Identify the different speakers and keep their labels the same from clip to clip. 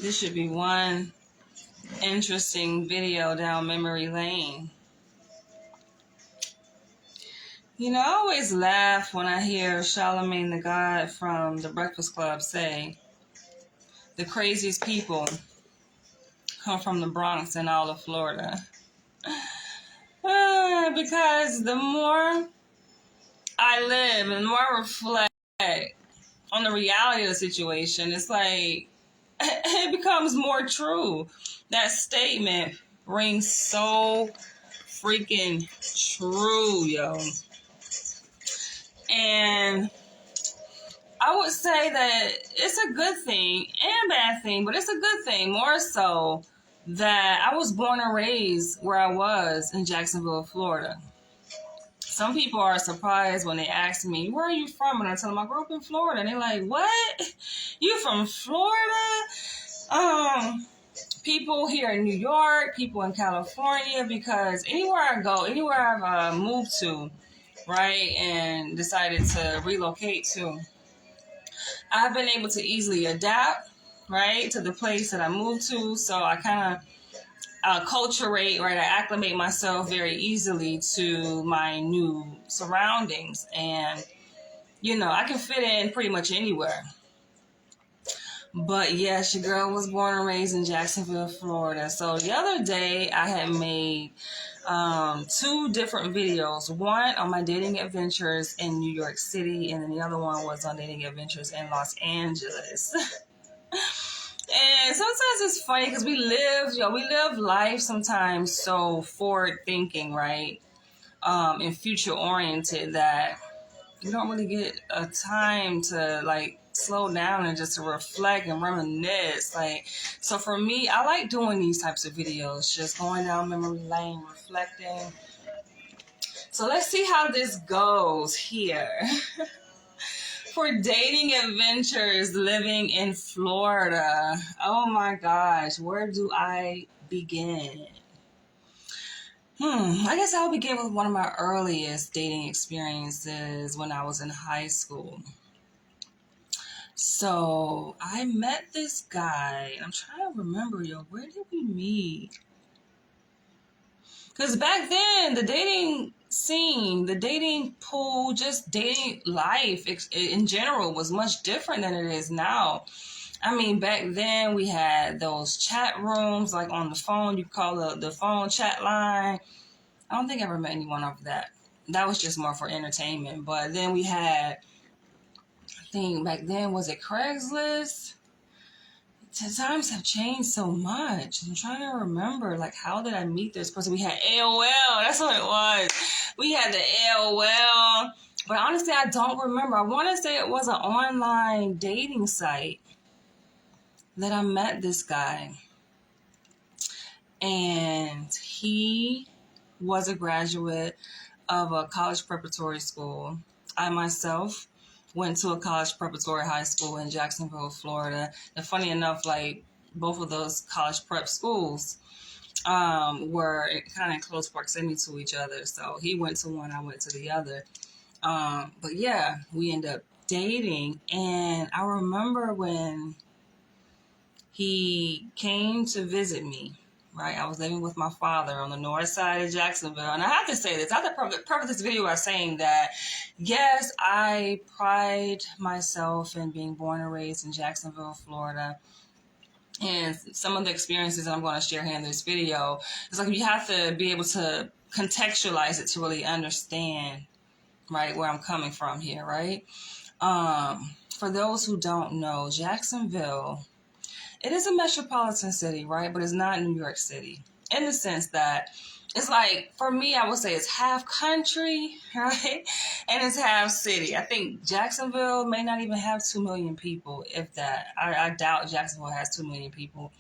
Speaker 1: This should be one interesting video down memory lane. You know, I always laugh when I hear Charlemagne the God from The Breakfast Club say, the craziest people come from the Bronx and all of Florida. Because the more I live and the more I reflect on the reality of the situation, it's like it becomes more true. That statement rings so freaking true, yo. And I would say that it's a good thing and bad thing, but it's a good thing more so that I was born and raised where I was in Jacksonville, Florida. Some people are surprised when they ask me, where are you from? And I tell them I grew up in Florida. And they're like, what? You from Florida? People here in New York, people in California, because anywhere I go, anywhere I've moved to, right, and decided to relocate to, I've been able to easily adapt, right, to the place that I moved to. So I kind of acculturate, right? I acclimate myself very easily to my new surroundings. And, you know, I can fit in pretty much anywhere. But yes, your girl was born and raised in Jacksonville, Florida. So the other day I had made 2 different videos. One on my dating adventures in New York City, and then the other one was on dating adventures in Los Angeles. And sometimes it's funny because we live life sometimes so forward thinking, right? And future oriented that we don't really get a time to like slow down and just to reflect and reminisce. Like, so for me, I like doing these types of videos, just going down memory lane, reflecting. So let's see how this goes here. For dating adventures living in Florida. Oh my gosh, where do I begin? I guess I'll begin with one of my earliest dating experiences when I was in high school. So I met this guy. I'm trying to remember, where did we meet? Because back then, the dating scene, the dating pool, just dating life in general was much different than it is now. I mean, back then we had those chat rooms, like on the phone, you call the phone chat line. I don't think I ever met anyone of that. That was just more for entertainment. But then we had, I think back then, was it Craigslist? Times have changed so much. I'm trying to remember, like, how did I meet this person? We had AOL. That's what it was. We had the AOL. But honestly, I don't remember. I want to say it was an online dating site that I met this guy. And he was a graduate of a college preparatory school. I myself went to a college preparatory high school in Jacksonville, Florida. And funny enough, like both of those college prep schools were kind of in close proximity to each other. So he went to one, I went to the other. But yeah, we ended up dating. And I remember when he came to visit me, right? I was living with my father on the north side of Jacksonville. And I have to say this, I have to preface this video by saying that, yes, I pride myself in being born and raised in Jacksonville, Florida. And some of the experiences that I'm going to share here in this video, it's like you have to be able to contextualize it to really understand, right, where I'm coming from here, right? For those who don't know, Jacksonville, it is a metropolitan city, right? But it's not New York City in the sense that it's like, for me, I would say it's half country, right? And it's half city. I think Jacksonville may not even have 2 million people, if that. I doubt Jacksonville has 2 million people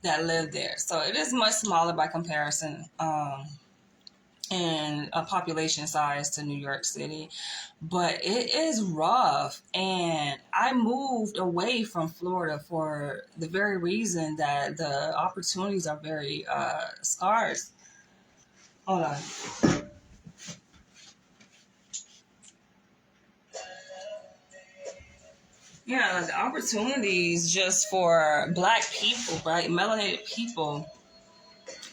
Speaker 1: that live there. So it is much smaller by comparison. And a population size to New York City, but it is rough. And I moved away from Florida for the very reason that the opportunities are very scarce. Hold on. Yeah, like the opportunities just for Black people, right, melanated people,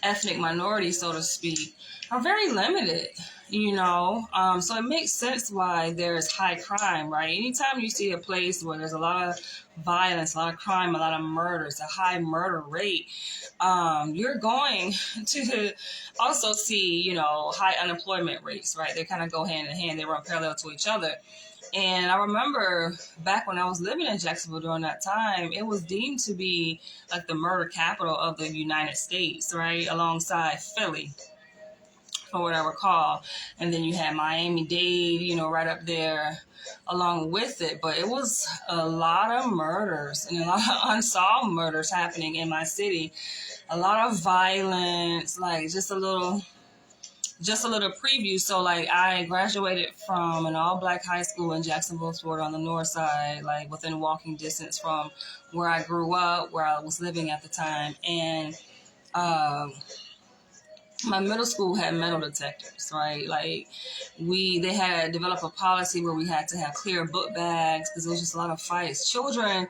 Speaker 1: ethnic minorities, so to speak, are very limited, so it makes sense why there's high crime, right? Anytime you see a place where there's a lot of violence, a lot of crime, a lot of murders, a high murder rate, you're going to also see, high unemployment rates, right? They kind of go hand in hand, they run parallel to each other. And I remember back when I was living in Jacksonville during that time, it was deemed to be like the murder capital of the United States, right? Alongside Philly, from what I recall. And then you had Miami-Dade, right up there along with it. But it was a lot of murders and a lot of unsolved murders happening in my city. A lot of violence, like just a little preview. So like I graduated from an all-Black high school in Jacksonville, Florida on the north side, like within walking distance from where I grew up, where I was living at the time. And my middle school had metal detectors, right? Like they had developed a policy where we had to have clear book bags because there was just a lot of fights. Children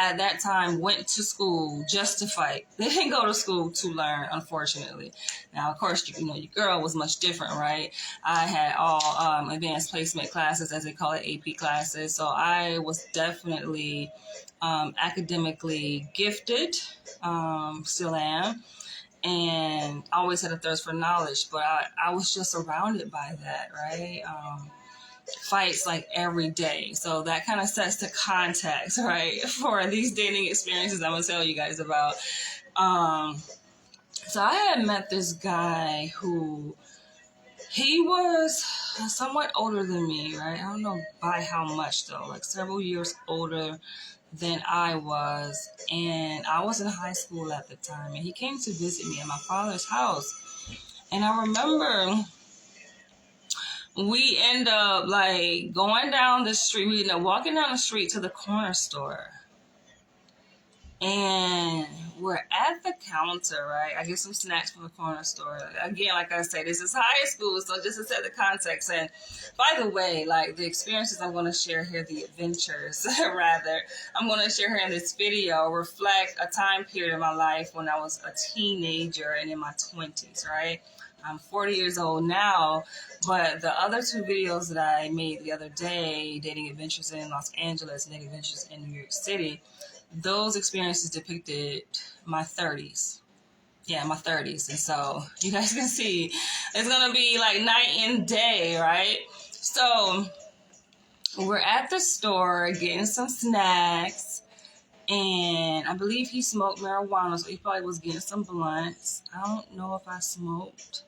Speaker 1: at that time went to school just to fight. They didn't go to school to learn, unfortunately. Now, of course, your girl was much different, right? I had all advanced placement classes, as they call it, AP classes. So I was definitely academically gifted, still am. And I always had a thirst for knowledge, but I was just surrounded by that, right? Fights like every day. So that kind of sets the context, right, for these dating experiences I'm going to tell you guys about. So I had met this guy who, he was somewhat older than me, right? I don't know by how much though, like several years older than I was. And I was in high school at the time, and he came to visit me at my father's house. And I remember we end up like going down the street. We end up walking down the street to the corner store. And we're at the counter, right? I get some snacks from the corner store. Again, like I said, this is high school, so just to set the context. And by the way, like the experiences I'm going to share here, the adventures, rather, I'm going to share here in this video reflect a time period in my life when I was a teenager and in my 20s, right? I'm 40 years old now, but the other two videos that I made the other day, Dating Adventures in Los Angeles and Dating Adventures in New York City, those experiences depicted my 30s. Yeah, my 30s. And so you guys can see it's going to be like night and day, right? So we're at the store getting some snacks, and I believe he smoked marijuana, so he probably was getting some blunts. I don't know if I smoked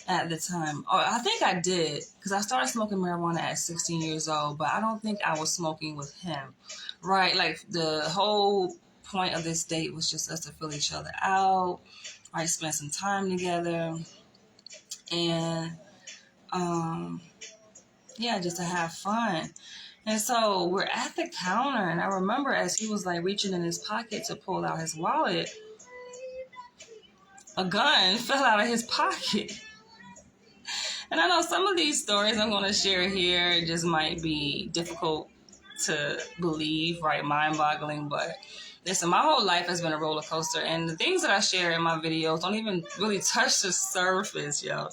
Speaker 1: at the time. Or I think I did, because I started smoking marijuana at 16 years old, but I don't think I was smoking with him, right? Like the whole point of this date was just us to fill each other out, right? Spend some time together, and yeah, just to have fun. And so we're at the counter, and I remember as he was like reaching in his pocket to pull out his wallet, a gun fell out of his pocket. And I know some of these stories I'm going to share here just might be difficult to believe, right? Mind-boggling. But listen, my whole life has been a roller coaster. And the things that I share in my videos don't even really touch the surface, yo.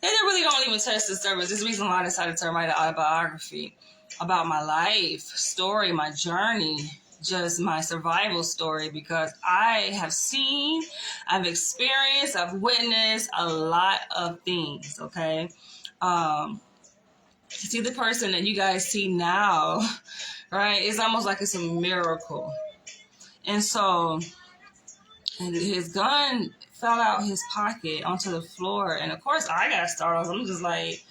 Speaker 1: They really don't even touch the surface. This is the reason why I decided to write an autobiography about my life story, my journey, just my survival story, because I have seen, I've experienced, I've witnessed a lot of things, okay? To see the person that you guys see now, right, it's almost like it's a miracle. And so, and his gun fell out his pocket onto the floor, and of course I got startled. I'm just like,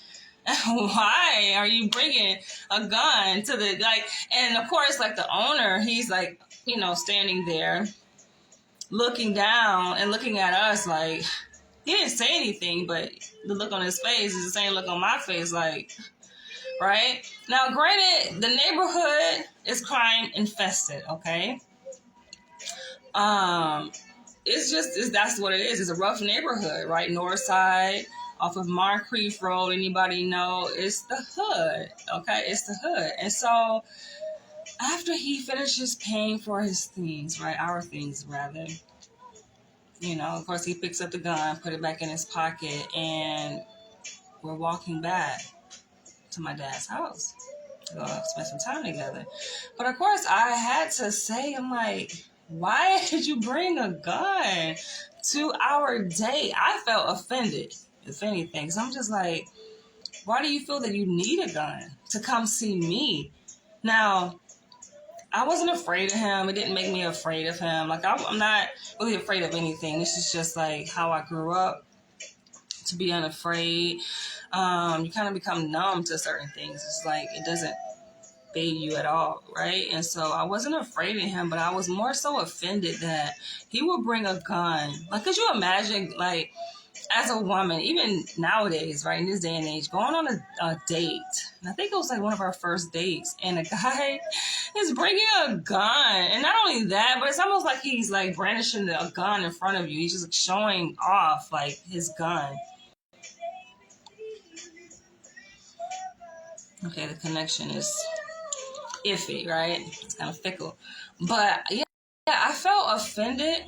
Speaker 1: why are you bringing a gun to the, like, and of course, like the owner, he's like, standing there looking down and looking at us like, he didn't say anything, but the look on his face is the same look on my face, like, right? Now, granted, the neighborhood is crime infested, okay? That's what it is. It's a rough neighborhood, right? North side, off of Moncrief Road. Anybody know? It's the hood, okay? It's the hood. And so after he finishes paying for his things, right, our things rather, of course he picks up the gun, put it back in his pocket, and we're walking back to my dad's house to go spend some time together. But of course I had to say, I'm like, why did you bring a gun to our date? I felt offended, if anything. So I'm just like, why do you feel that you need a gun to come see me? Now, I wasn't afraid of him. It didn't make me afraid of him. Like, I'm not really afraid of anything. This is just like how I grew up, to be unafraid. You kind of become numb to certain things. It's like it doesn't bathe you at all, right? And so I wasn't afraid of him, but I was more so offended that he would bring a gun. Like, could you imagine, like, as a woman, even nowadays, right, in this day and age, going on a date, and I think it was like one of our first dates, and a guy is bringing a gun, and not only that, but it's almost like he's like brandishing a gun in front of you. He's just showing off like his gun. Okay, the connection is iffy, right? It's kind of fickle, but yeah, I felt offended.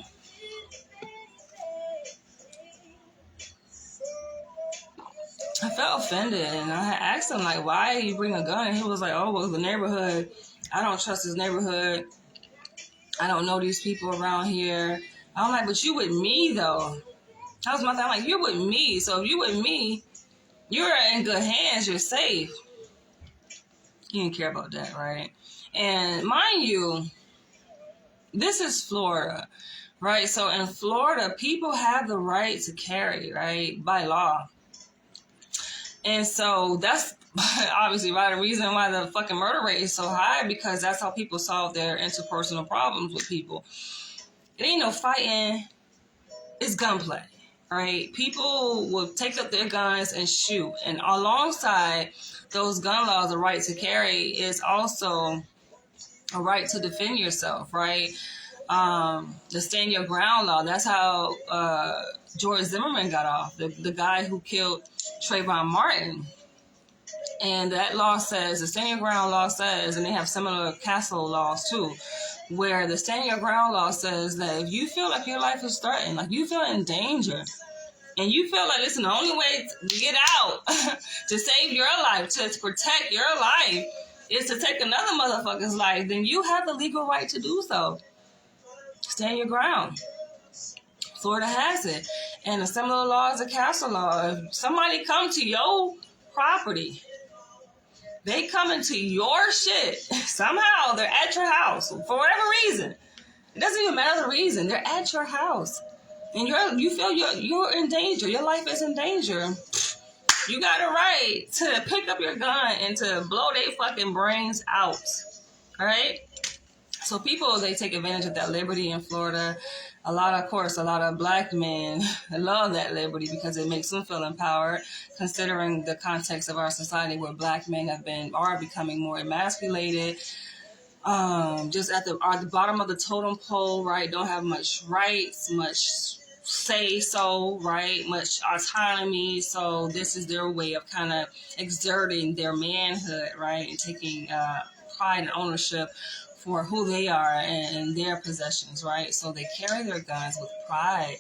Speaker 1: I felt offended, and I asked him, like, why you bring a gun? And he was like, oh, well, the neighborhood, I don't trust this neighborhood. I don't know these people around here. I'm like, but you with me, though. That was my thing. I'm like, you're with me. So if you with me, you're in good hands. You're safe. He didn't care about that, right? And mind you, this is Florida, right? So in Florida, people have the right to carry, right, by law. And so that's obviously the reason why the fucking murder rate is so high, because that's how people solve their interpersonal problems with people. It ain't no fighting. It's gunplay, right? People will take up their guns and shoot. And alongside those gun laws, the right to carry is also a right to defend yourself, right? The stand your ground law. That's how George Zimmerman got off, the guy who killed Trayvon Martin. And that law says, the stand your ground law says, and they have similar castle laws too, where the stand your ground law says that if you feel like your life is threatened, like you feel in danger, and you feel like listen, the only way to get out, to save your life, to protect your life, is to take another motherfucker's life, then you have the legal right to do so. Stand your ground. Florida has it. And a similar law is a castle law. If somebody come to your property, they come into your shit, somehow they're at your house for whatever reason. It doesn't even matter the reason. They're at your house. And you feel you're in danger. Your life is in danger. You got a right to pick up your gun and to blow their fucking brains out. All right? So people, they take advantage of that liberty in Florida. A lot of black men love that liberty because it makes them feel empowered, considering the context of our society where black men are becoming more emasculated. Just at the bottom of the totem pole, right? Don't have much rights, much say so, right? Much autonomy. So this is their way of kind of exerting their manhood, right? And taking pride and ownership for who they are and their possessions, right? So they carry their guns with pride.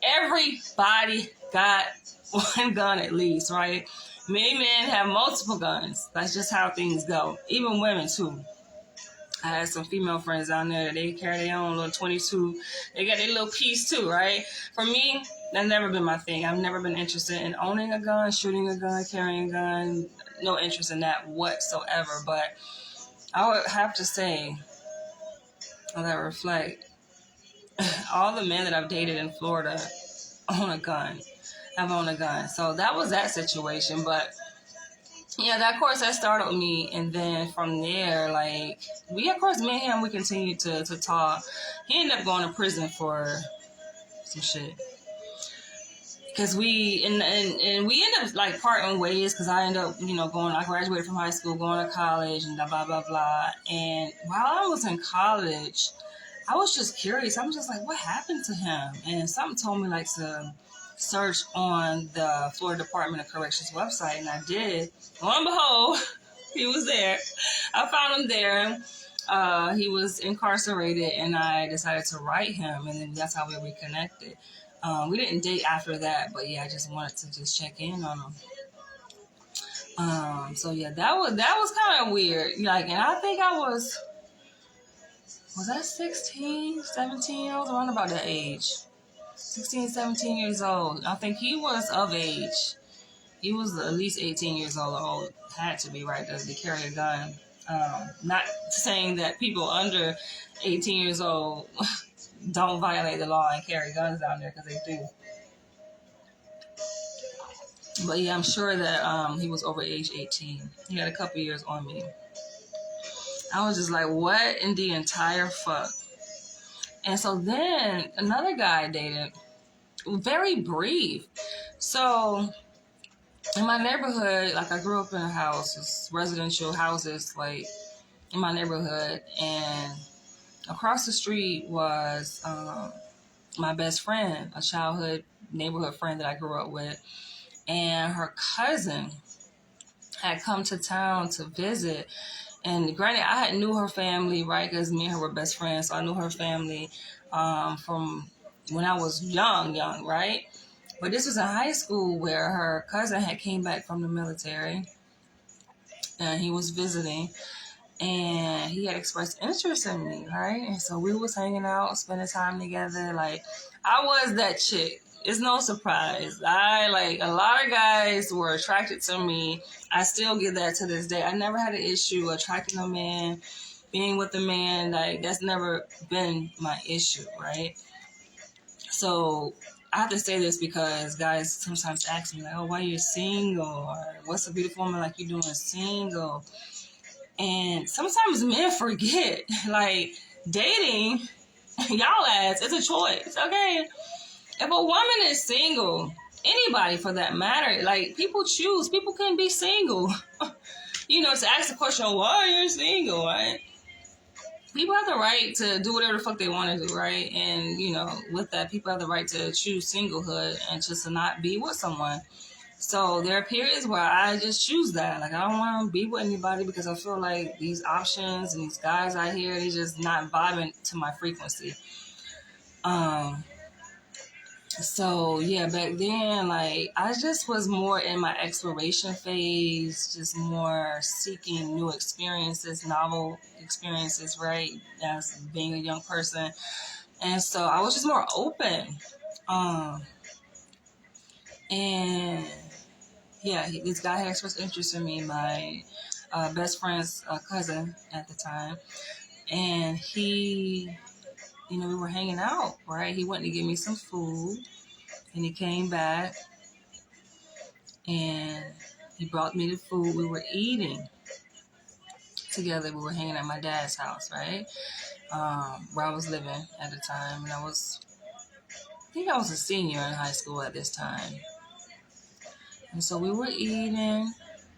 Speaker 1: Everybody got one gun at least, right? Many men have multiple guns. That's just how things go. Even women too. I had some female friends down there that they carry their own little 22. They got their little piece too, right? For me, that's never been my thing. I've never been interested in owning a gun, shooting a gun, carrying a gun. No interest in that whatsoever. But I would have to say, on that reflect, all the men that I've dated in Florida own a gun. I've owned a gun. So that was that situation. But yeah, that course that started with me, and then from there, like me and him, we continued to talk. He ended up going to prison for some shit. Because we we ended up like parting ways because I ended up, I graduated from high school, going to college and blah, blah, blah, blah. And while I was in college, I was just curious. I'm just like, what happened to him? And something told me like to search on the Florida Department of Corrections website, and I did. Lo and behold, he was there. I found him there. he was incarcerated, and I decided to write him, and then that's how we reconnected. We didn't date after that, but yeah, I just wanted to just check in on him. So yeah, that was kind of weird. Like, and I think I was I 16, 17? I was around about that age. 16, 17 years old. I think he was of age. He was at least 18 years old, had to be, right, to carry a gun. Not saying that people under 18 years old don't violate the law and carry guns down there, because they do. But yeah, I'm sure that he was over age 18. He had a couple years on me. I was just like, what in the entire fuck? And so then another guy I dated, very brief. So in my neighborhood, like, I grew up in a house, residential houses, like, in my neighborhood, and across the street was my best friend, a childhood neighborhood friend that I grew up with, and her cousin had come to town to visit. And granted, I had knew her family, right, because me and her were best friends, so I knew her family from when I was young, right? But this was in high school, where her cousin had came back from the military, and he was visiting, and he had expressed interest in me, right? And so we was hanging out, spending time together. Like, I was that chick. It's no surprise. Like, a lot of guys were attracted to me. I still get that to this day. I never had an issue attracting a man, being with a man. Like, that's never been my issue, right? So I have to say this because guys sometimes ask me, like, oh, why are you single? Or what's a beautiful woman like you doing single? And sometimes men forget, like, dating, y'all ass, it's a choice, okay? If a woman is single, anybody for that matter, like, people choose. People can be single. To ask the question, why are you single, right? People have the right to do whatever the fuck they want to do, right? And, with that, people have the right to choose singlehood and just to not be with someone. So there are periods where I just choose that. Like, I don't want to be with anybody because I feel like these options and these guys out here, they just not vibing to my frequency. So yeah, back then, like, I just was more in my exploration phase, just more seeking new experiences, novel experiences, right? As being a young person. And so I was just more open. And yeah, this guy had expressed interest in me, my best friend's cousin at the time. And he, we were hanging out, right? He went to give me some food, and he came back, and he brought me the food. We were eating together. We were hanging at my dad's house, right? Where I was living at the time. And I think I was a senior in high school at this time. And so we were eating,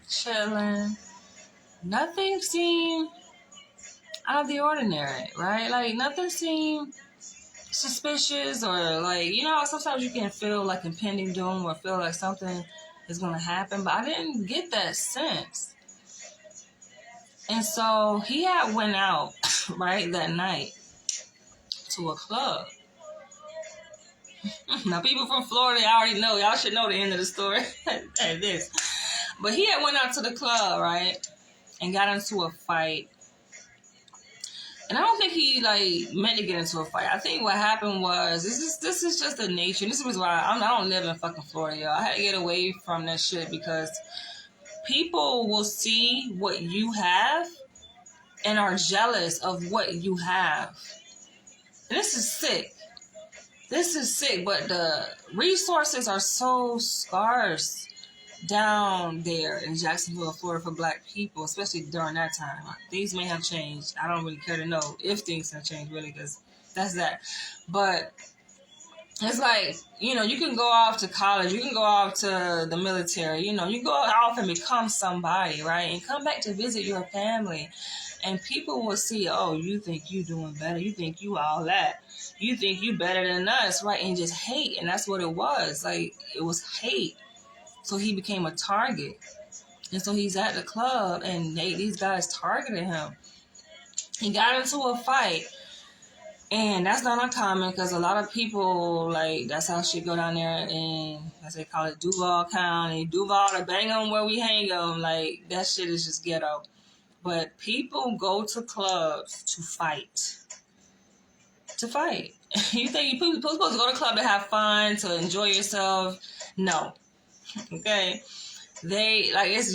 Speaker 1: chilling. Nothing seemed out of the ordinary, right? Like, nothing seemed suspicious, or like, sometimes you can feel like impending doom or feel like something is going to happen, but I didn't get that sense. And so he had went out, right, that night to a club. Now, people from Florida, I already know. Y'all should know the end of the story at this. But he had went out to the club, right, and got into a fight. And I don't think he, like, meant to get into a fight. I think what happened was, this is just the nature. This is why I don't live in fucking Florida, y'all. I had to get away from that shit because people will see what you have and are jealous of what you have. And this is sick. But the resources are so scarce down there in Jacksonville, Florida, for Black people, especially during that time. Things may have changed. I don't really care to know if things have changed, really, because that's that. But it's like, you can go off to college, you can go off to the military, you go off and become somebody, right? And come back to visit your family. And people will see, oh, you think you doing better. You think you all that. You think you better than us, right? And just hate. And that's what it was. Like, it was hate. So he became a target. And so he's at the club, and these guys targeted him. He got into a fight. And that's not uncommon because a lot of people, like, that's how shit go down there in, as they call it, Duval County. Duval, to bang them where we hang them. Like, that shit is just ghetto. But people go to clubs to fight. To fight. You think you're supposed to go to a club to have fun, to enjoy yourself? No. Okay? It's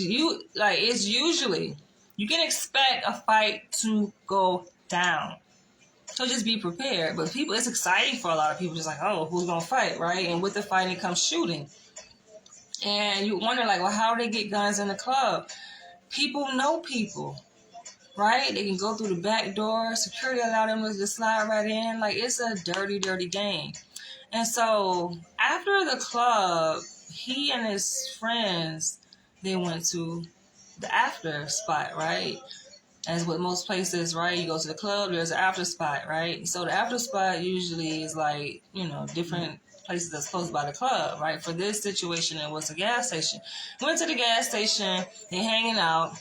Speaker 1: usually, you can expect a fight to go down. So just be prepared. But people, it's exciting for a lot of people. Just like, oh, who's going to fight, right? And with the fighting comes shooting. And you wonder, like, well, how do they get guns in the club? People know people, right? They can go through the back door. Security allow them to just slide right in. Like, it's a dirty, dirty game. And so after the club, he and his friends, they went to the after spot, right? As with most places, right? You go to the club, there's an after spot, right? So the after spot usually is like, different places that's close by the club, right? For this situation, it was a gas station. Went to the gas station, they hanging out.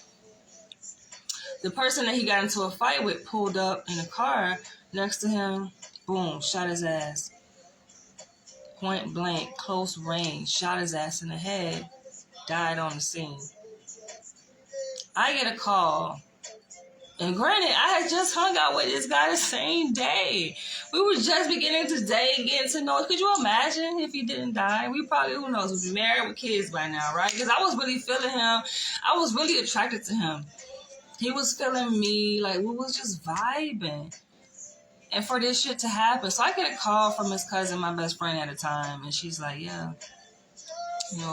Speaker 1: The person that he got into a fight with pulled up in a car next to him, boom, shot his ass. Point blank, close range, shot his ass in the head, died on the scene. I get a call. And granted, I had just hung out with this guy the same day. We were just beginning to date, getting to know. Could you imagine if he didn't die? We probably, who knows, would be married with kids by now, right? Because I was really feeling him. I was really attracted to him. He was feeling me. Like, we was just vibing. And for this shit to happen. So I get a call from his cousin, my best friend at the time. And she's like, yeah,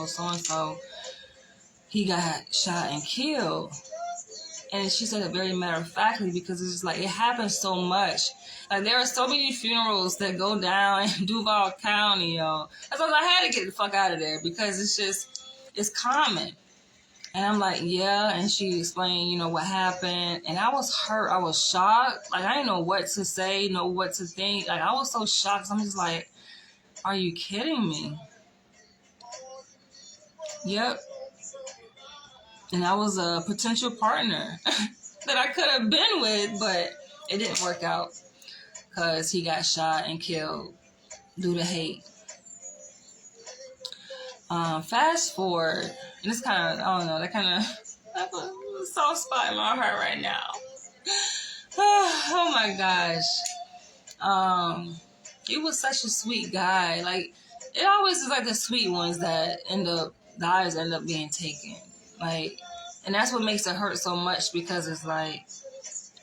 Speaker 1: so-and-so, he got shot and killed. And she said it very matter-of-factly because it's just like, it happens so much. Like, there are so many funerals that go down in Duval County, yo. That's why I had to get the fuck out of there because it's common. And I'm like, yeah. And she explained, what happened. And I was hurt. I was shocked. Like, I didn't know what to say, know what to think. Like, I was so shocked. I'm just like, are you kidding me? Yep. And I was a potential partner that I could have been with, but it didn't work out because he got shot and killed due to hate. Fast forward, and it's kind of, I don't know, that kind of, that's a soft spot in my heart right now. Oh my gosh. He was such a sweet guy. Like, it always is like the sweet ones that lives end up being taken. Like, and that's what makes it hurt so much because it's like,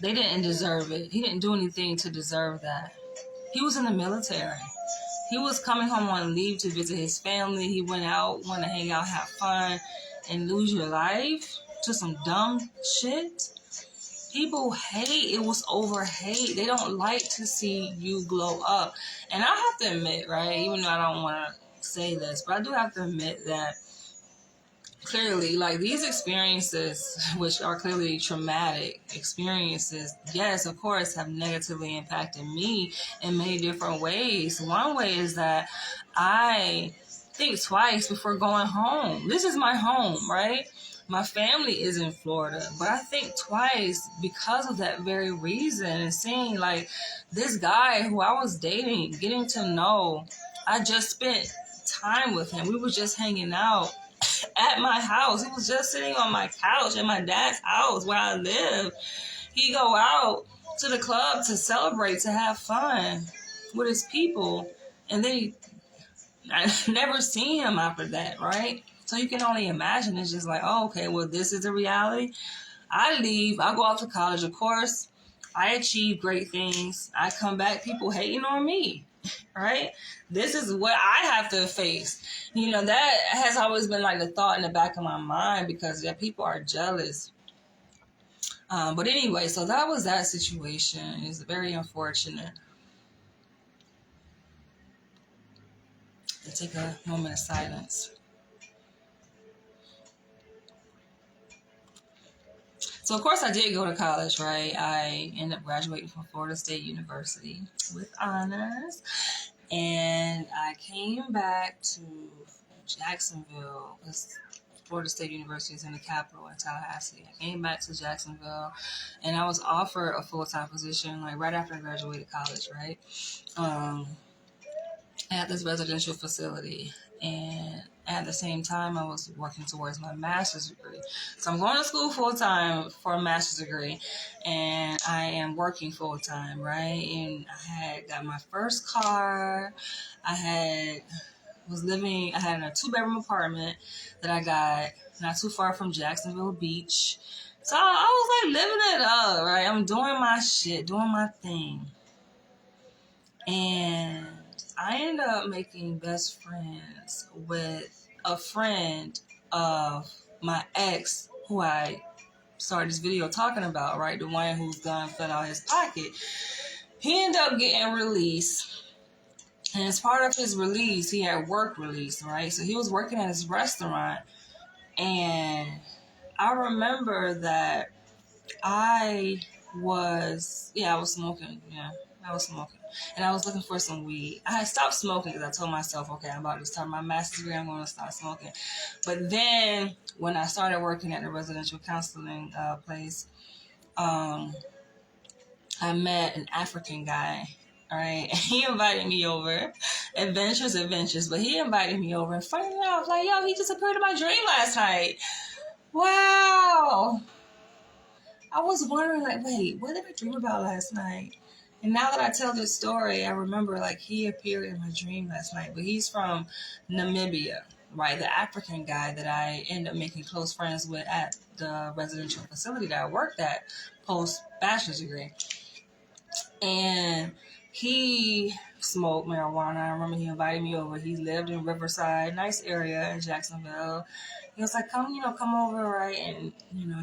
Speaker 1: they didn't deserve it. He didn't do anything to deserve that. He was in the military. He was coming home on leave to visit his family. He went out, wanted to hang out, have fun, and lose your life to some dumb shit. People hate. It was over hate. They don't like to see you glow up. And I have to admit, right, even though I don't want to say this, but I do have to admit that clearly, like, these experiences, which are clearly traumatic experiences, yes, of course, have negatively impacted me in many different ways. One way is that I think twice before going home. This is my home, right? My family is in Florida, but I think twice because of that very reason and seeing, like, this guy who I was dating, getting to know, I just spent time with him. We were just hanging out at my house. He was just sitting on my couch at my dad's house where I live. He go out to the club to celebrate, to have fun with his people. And then I never seen him after that, right? So you can only imagine. It's just like, oh, okay, well, this is the reality. I leave. I go off to college, of course. I achieve great things. I come back, people hating on me, right? This is what I have to face. That has always been like the thought in the back of my mind because people are jealous. But anyway, so that was that situation. It's very unfortunate. Let's take a moment of silence. So, of course, I did go to college, right? I ended up graduating from Florida State University with honors. And I came back to Jacksonville. Florida State University is in the capital in Tallahassee. I came back to Jacksonville, and I was offered a full-time position like right after I graduated college, right? At this residential facility. And at the same time, I was working towards my master's degree. So I'm going to school full time for a master's degree, and I am working full time, right? And I had got my first car. I had a 2-bedroom apartment that I got not too far from Jacksonville Beach. So I was like living it up, right? I'm doing my shit, doing my thing. And I ended up making best friends with a friend of my ex who I started this video talking about, right? The one whose gun fell out his pocket. He ended up getting released. And as part of his release, he had work release, right? So he was working at his restaurant. And I remember that I was smoking. Yeah, I was smoking. And I was looking for some weed. I had stopped smoking because I told myself, okay, I'm about to start my master's degree. I'm going to start smoking. But then when I started working at the residential counseling place, I met an African guy. All right. And he invited me over. Adventures. But he invited me over. And funny enough, I was like, yo, he just appeared in my dream last night. Wow. I was wondering, like, wait, what did I dream about last night? And now that I tell this story, I remember, like, he appeared in my dream last night. But he's from Namibia, right? The African guy that I ended up making close friends with at the residential facility that I worked at post-bachelor's degree. And he smoked marijuana. I remember he invited me over. He lived in Riverside, nice area in Jacksonville. He was like, come over, right? And,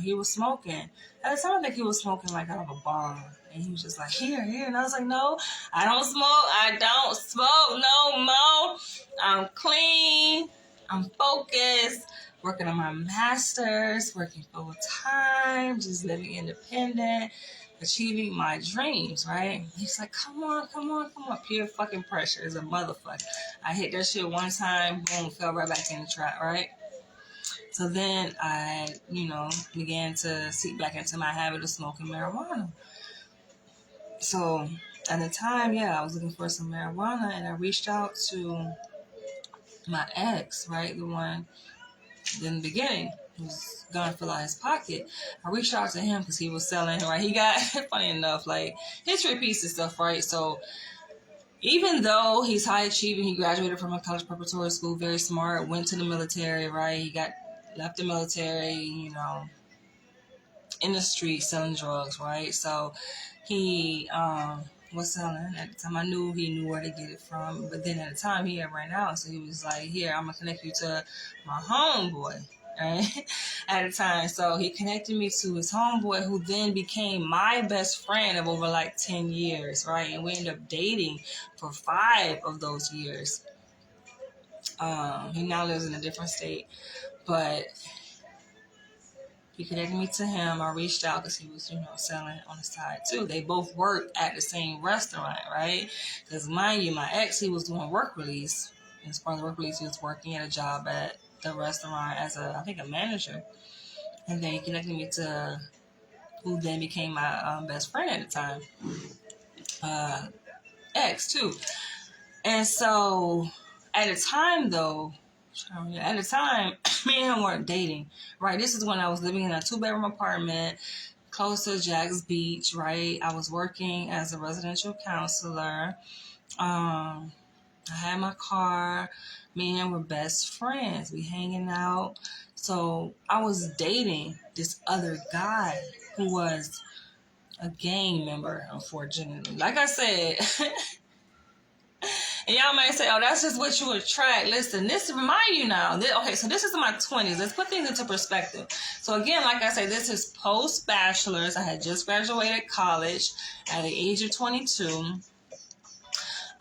Speaker 1: he was smoking. At the time, I think he was smoking, like, out of a bong. And he was just like, here. And I was like, no, I don't smoke no more. I'm clean. I'm focused. Working on my master's, working full time, just living independent, achieving my dreams, right? He's like, come on. Peer fucking pressure is a motherfucker. I hit that shit one time, boom, fell right back in the trap, right? So then I, began to seep back into my habit of smoking marijuana. So at the time, I was looking for some marijuana, and I reached out to my ex, right? The one in the beginning who was gonna fill out his pocket. I reached out to him because he was selling, right? He got, funny enough, like history piece and stuff, right? So even though he's high achieving, he graduated from a college preparatory school, very smart, went to the military, right? He left the military, in the street selling drugs, right? So he was selling. At the time, I knew he knew where to get it from. But then at the time, he had ran out. So he was like, here, I'm going to connect you to my homeboy, right? At the time. So he connected me to his homeboy, who then became my best friend of over like 10 years, right? And we ended up dating for 5 of those years. He now lives in a different state. But he connected me to him. I reached out because he was, selling on the side too. They both worked at the same restaurant, right? Because mind you, my ex, he was doing work release. And as part of the work release, he was working at a job at the restaurant as a manager. And then he connected me to who then became my best friend at the time, ex too. And so at the time, though, me and him weren't dating, right? This is when I was living in a 2-bedroom apartment close to Jax Beach, right? I was working as a residential counselor. I had my car. Me and him were best friends. We hanging out. So I was dating this other guy who was a gang member, unfortunately. Like I said... And y'all might say, oh, that's just what you attract. Listen, this remind you now. So this is my 20s. Let's put things into perspective. So again, like I say, this is post-bachelor's. I had just graduated college at the age of 22.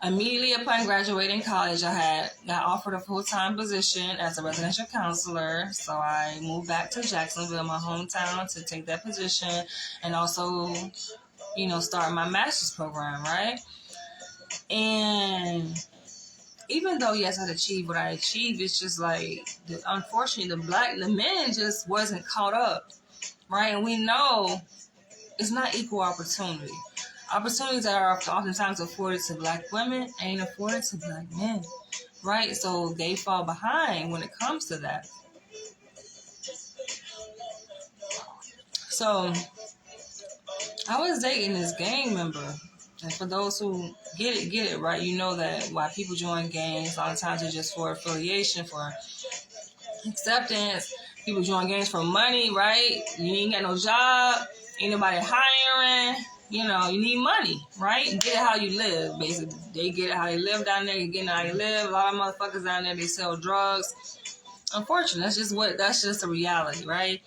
Speaker 1: Immediately upon graduating college, I got offered a full-time position as a residential counselor. So I moved back to Jacksonville, my hometown, to take that position and also, start my master's program, right? And even though yes, I achieved what I achieved, it's just like unfortunately the men just wasn't caught up, right? And we know it's not equal opportunity. Opportunities that are oftentimes afforded to black women ain't afforded to black men, right? So they fall behind when it comes to that. So I was dating this gang member. And for those who get it, right? You know that why people join gangs, a lot of times it's just for affiliation, for acceptance. People join gangs for money, right? You ain't got no job, ain't nobody hiring. You know, you need money, right? Get it how you live, basically. They get it how they live down there. You get it how you live. A lot of motherfuckers down there, they sell drugs. Unfortunately, that's just the reality, right?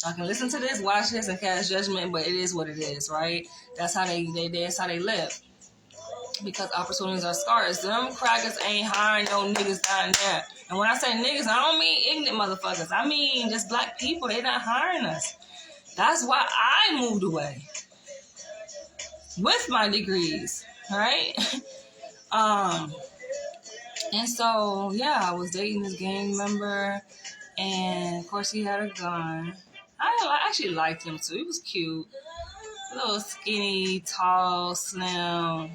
Speaker 1: I can listen to this, watch this, and cast judgment, but it is what it is, right? That's how that's how they live. Because opportunities are scarce. Them crackers ain't hiring no niggas down there. And when I say niggas, I don't mean ignorant motherfuckers. I mean just black people. They not hiring us. That's why I moved away with my degrees, right? And so yeah, I was dating this gang member, and of course he had a gun. I actually liked him too. He was cute, a little skinny, tall, slim,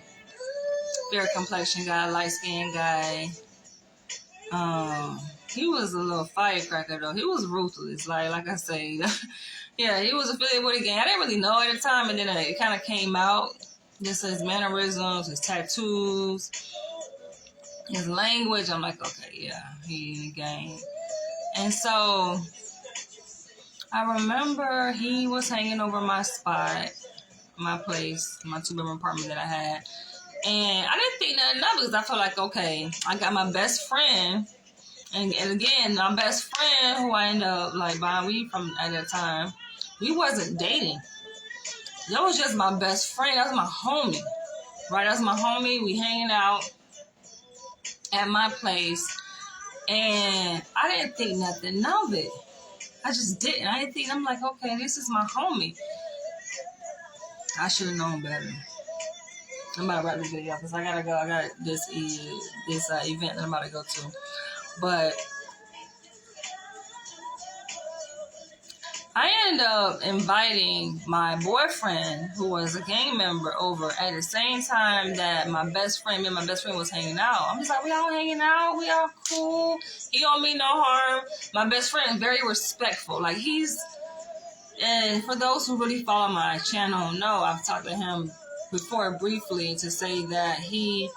Speaker 1: fair complexion guy, light skinned guy. He was a little firecracker though. He was ruthless, like I say. Yeah, he was affiliated with a gang. I didn't really know at the time, and then it kind of came out. Just his mannerisms, his tattoos, his language. I'm like, okay, yeah, he in a gang. And so I remember he was hanging over my spot, my place, my 2-bedroom apartment that I had. And I didn't think nothing of it because I felt like, okay, I got my best friend. And again, my best friend, who I ended up like buying weed from at that time, we wasn't dating. That was just my best friend. That was my homie, right? That was my homie. We hanging out at my place. And I didn't think nothing of it. I just didn't. I didn't think, I'm like, okay, this is my homie. I should have known better. I'm about to wrap this video because I gotta go. I got this event that I'm about to go to. But I ended up inviting my boyfriend, who was a gang member, over at the same time that me and my best friend was hanging out. I'm just like, we all hanging out. We all cool. He don't mean no harm. My best friend is very respectful. Like and for those who really follow my channel know, I've talked to him before briefly to say that he,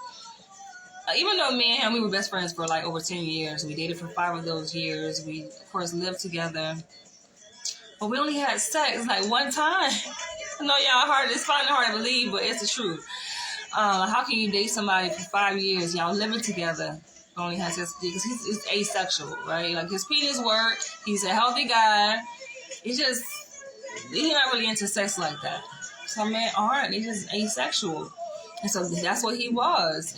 Speaker 1: even though me and him, we were best friends for like over 10 years. We dated for 5 of those years. We, of course, lived together. But we only had sex like one time. I know y'all it's finding it hard to believe, but it's the truth. How can you date somebody for 5 years, y'all living together, only has sex? Because he's asexual, right? Like his penis work. He's a healthy guy. He's not really into sex like that. Some men aren't. They're just asexual. And so that's what he was.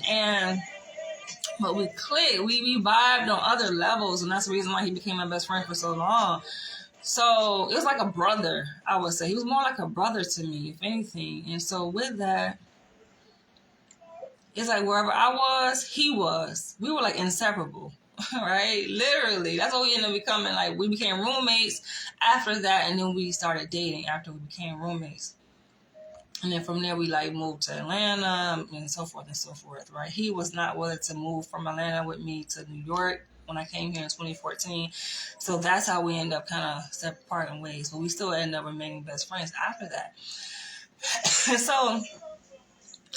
Speaker 1: But we clicked. We vibed on other levels, and that's the reason why he became my best friend for so long. So it was like a brother, I would say. He was more like a brother to me, if anything. And so with that, it's like wherever I was, he was. We were like inseparable, right? Literally. That's what we ended up becoming. Like we became roommates after that, and then we started dating after we became roommates. And then from there, we like moved to Atlanta and so forth, right? He was not willing to move from Atlanta with me to New York when I came here in 2014. So that's how we end up kind of separating ways. But we still end up remaining best friends after that. So,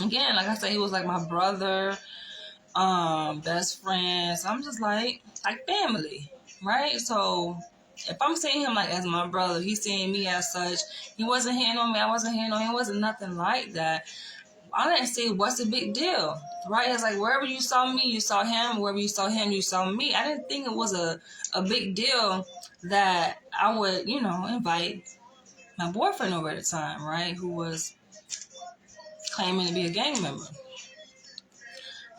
Speaker 1: again, like I said, he was like my brother, best friend. So I'm just like family, right? So if I'm seeing him like as my brother, he's seeing me as such. He wasn't hitting on me. I wasn't hitting on him. It wasn't nothing like that. I didn't see what's the big deal, right? It's like wherever you saw me, you saw him. Wherever you saw him, you saw me. I didn't think it was a big deal that I would, invite my boyfriend over at the time, right? Who was claiming to be a gang member.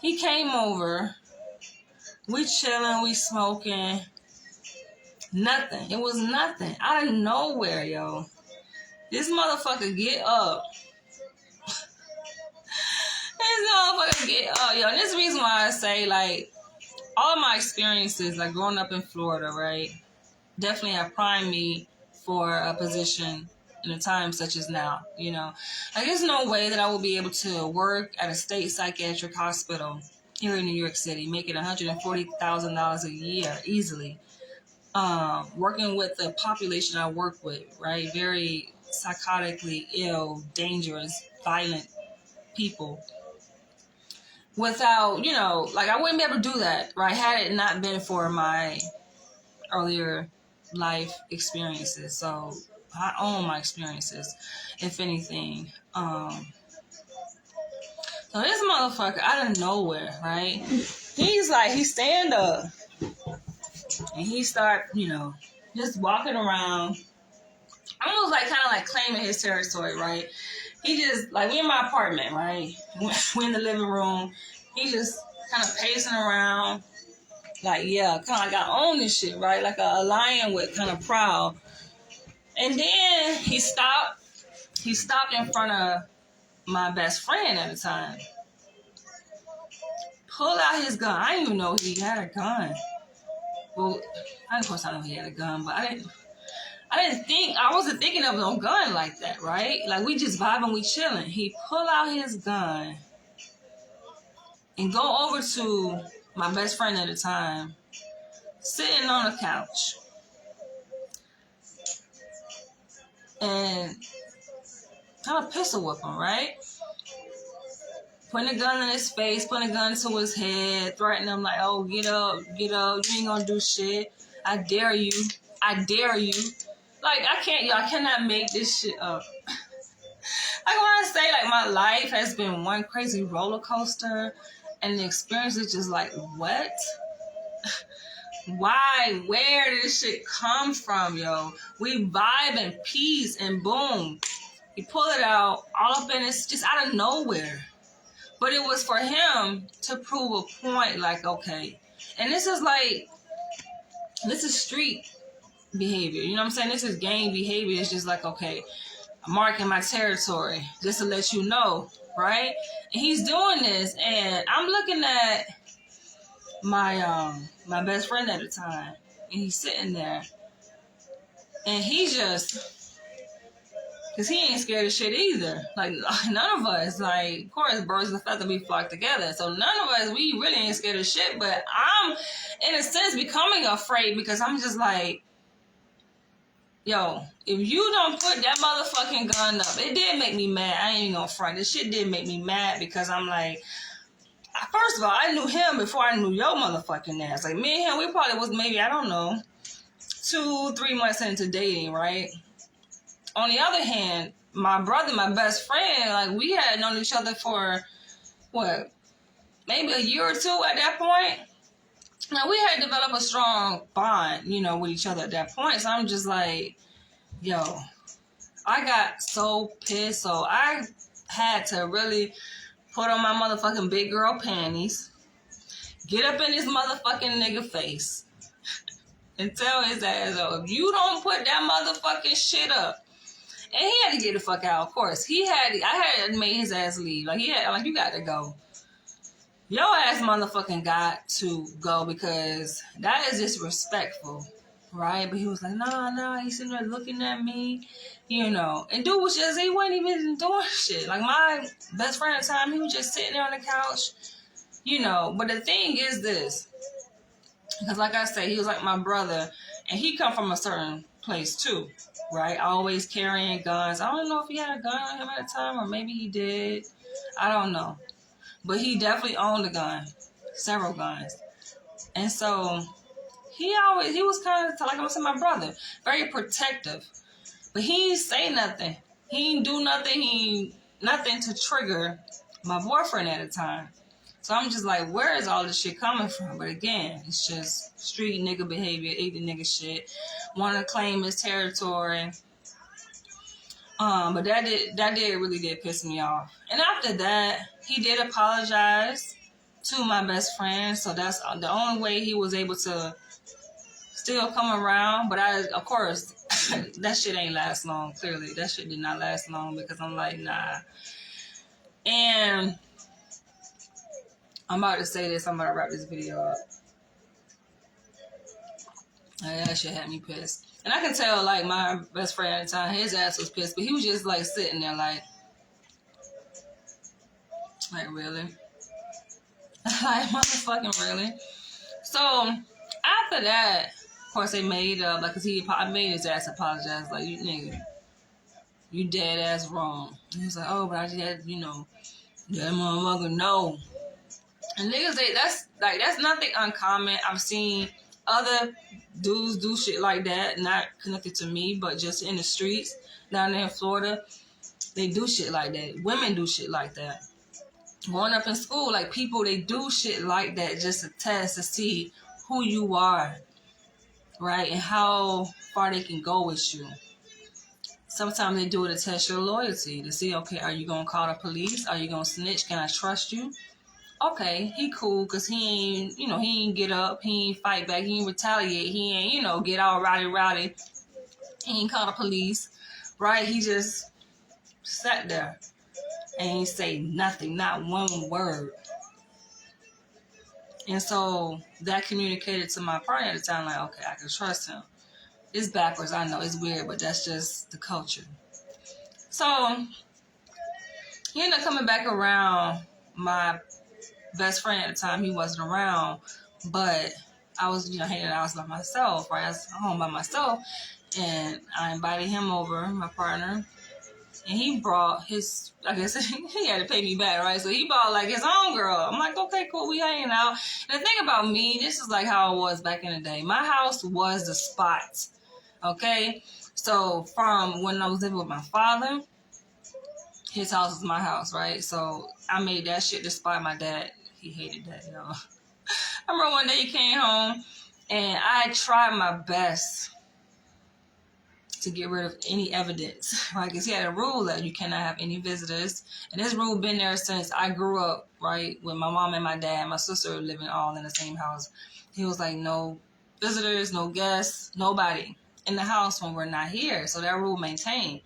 Speaker 1: He came over. We chilling, we smoking. Nothing. It was nothing. Out of nowhere, yo. This motherfucker get up. Yo. And this is the reason why I say, like, all of my experiences, like growing up in Florida, right, definitely have primed me for a position in a time such as now. You know, like there's no way that I will be able to work at a state psychiatric hospital here in New York City, making $140,000 a year easily. Working with the population I work with, right, very psychotically ill, dangerous, violent people. Without, you know, like I wouldn't be able to do that, right, had it not been for my earlier life experiences. So I own my experiences, if anything. So this motherfucker out of nowhere, right? He stand up and he start, you know, just walking around, almost like kind of like claiming his territory, right? He just like we in my apartment, right? We in the living room. He just kind of pacing around, like yeah, kind of like I own this shit, right? Like a lion with kind of proud. And then he stopped. He stopped in front of my best friend at the time. Pulled out his gun. I didn't even know he had a gun. Well, of course I know he had a gun, but I wasn't thinking of no gun like that, right? Like we just vibing, we chilling. He pull out his gun and go over to my best friend at the time, sitting on the couch. And kind of pistol whip him, right? Putting a gun in his face, putting a gun to his head, threatening him like, oh, get up, you ain't gonna do shit. I dare you. Like, I cannot make this shit up. Like, when I say, like, my life has been one crazy roller coaster, and the experience is just like, what? Why? Where did this shit come from, yo? We vibe in peace, and boom. He pull it out, all up in it's just out of nowhere. But it was for him to prove a point, like, okay. And this is street behavior. You know what I'm saying? This is gang behavior. It's just like, okay, I'm marking my territory just to let you know, right? And he's doing this, and I'm looking at my best friend at the time, and he's sitting there, and he just... Because he ain't scared of shit either. Like, none of us, like, of course, birds of a feather, we flock together. So none of us, we really ain't scared of shit. But I'm, in a sense, becoming afraid because I'm just like, yo, if you don't put that motherfucking gun up, it did make me mad. I ain't gonna front. This shit did make me mad because I'm like, first of all, I knew him before I knew your motherfucking ass. Like, me and him, we probably was maybe, I don't know, 2-3 months into dating, right? On the other hand, my brother, my best friend, like we had known each other for what, maybe a year or two at that point. Now we had developed a strong bond, you know, with each other at that point. So I'm just like, yo, I got so pissed. So I had to really put on my motherfucking big girl panties, get up in this motherfucking nigga face, and tell his ass, oh, if you don't put that motherfucking shit up. And he had to get the fuck out, of course. I had made his ass leave. Like, you got to go. Your ass motherfucking got to go because that is disrespectful, right? But he was like, no, he's sitting there looking at me, you know. And dude was just, he wasn't even doing shit. Like, my best friend at the time, he was just sitting there on the couch, you know. But the thing is this, because like I said, he was like my brother, and he come from a certain place too. Right, always carrying guns. I don't know if he had a gun on him at the time, or maybe he did. I don't know, but he definitely owned a gun, several guns, and so he was kind of like I'm saying, my brother, very protective. But he didn't say nothing. He didn't do nothing. Nothing to trigger my boyfriend at the time. So I'm just like, where is all this shit coming from? But again, it's just street nigga behavior, eating nigga shit. Want to claim his territory. But that really did piss me off. And after that, he did apologize to my best friend. So that's the only way he was able to still come around. But of course, that shit ain't last long. Clearly, that shit did not last long because I'm like, nah. And I'm about to say this. I'm about to wrap this video up. That shit had me pissed. And I can tell, like, my best friend at the time, his ass was pissed, but he was just, like, sitting there, like, really? Like, motherfucking really? So, after that, of course, they made up, like, cause I made his ass apologize, like, you nigga, you dead ass wrong. And he was like, oh, but I just had, that motherfucker, no. And niggas, that's nothing uncommon. I've seen other dudes do shit like that, not connected to me, but just in the streets down there in Florida. They do shit like that. Women do shit like that. Growing up in school, like, people, they do shit like that just to test to see who you are, right? And how far they can go with you. Sometimes they do it to test your loyalty, to see, okay, are you going to call the police? Are you going to snitch? Can I trust you? Okay, he cool, because he ain't get up, he ain't fight back, he ain't retaliate, he ain't, get all rowdy. He ain't call the police, right? He just sat there and ain't say nothing, not one word. And so that communicated to my partner at the time, like, okay, I can trust him. It's backwards, I know, it's weird, but that's just the culture. So he ended up coming back around. My best friend at the time, he wasn't around, but I was, hanging out by myself, right? I was home by myself, and I invited him over, my partner, and he brought his, I guess he had to pay me back, right? So he brought, like, his own girl. I'm like, okay, cool, we hanging out. And the thing about me, this is like how it was back in the day. My house was the spot, okay? So from when I was living with my father, his house was my house, right? So I made that shit the spot. My dad, he hated that, I remember one day he came home, and I tried my best to get rid of any evidence, right? Because he had a rule that you cannot have any visitors. And this rule been there since I grew up, right? With my mom and my dad, my sister living all in the same house. He was like, no visitors, no guests, nobody in the house when we're not here. So that rule maintained,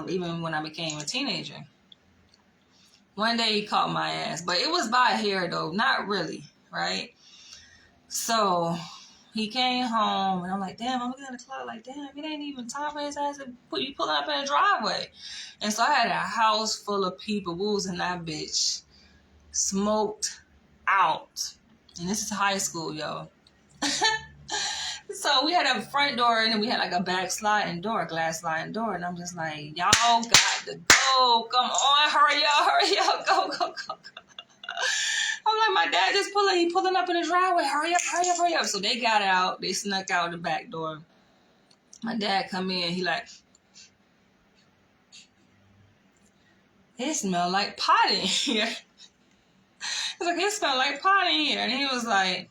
Speaker 1: even when I became a teenager. One day he caught my ass, but it was by hair though, not really, right? So he came home, and I'm like, damn, I'm looking at the clock, like, damn, it ain't even time for his ass to be pulling up in the driveway. And so I had a house full of people. We was in that bitch, smoked out. And this is high school, yo. So we had a front door, and then we had like a back sliding door, glass sliding door. And I'm just like, y'all got to go. Come on, hurry up, go. I'm like, my dad just pulling up in the driveway. Hurry up. So they got out. They snuck out the back door. My dad come in. He like, it smell like pot in here. He's like, it smell like pot in here. And he was like,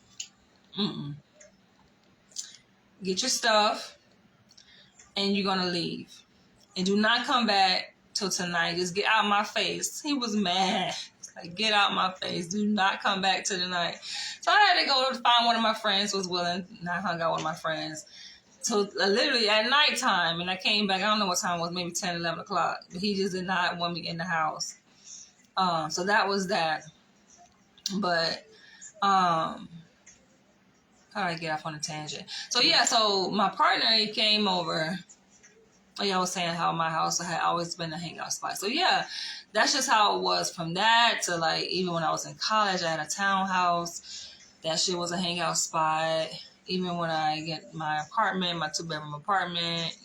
Speaker 1: get your stuff, and you're going to leave. And do not come back till tonight. Just get out my face. He was mad. Like, get out my face. Do not come back to the night. So I had to go to find one of my friends who was willing. And I hung out with my friends. So literally at nighttime. And I came back. I don't know what time it was. Maybe 10, 11 o'clock. But he just did not want me in the house. So that was that. But, how did I get off on a tangent? So yeah, so my partner, he came over. Like I was saying, how my house had always been a hangout spot. So yeah, that's just how it was from that to, like, even when I was in college, I had a townhouse. That shit was a hangout spot. Even when I get my apartment, my 2-bedroom apartment,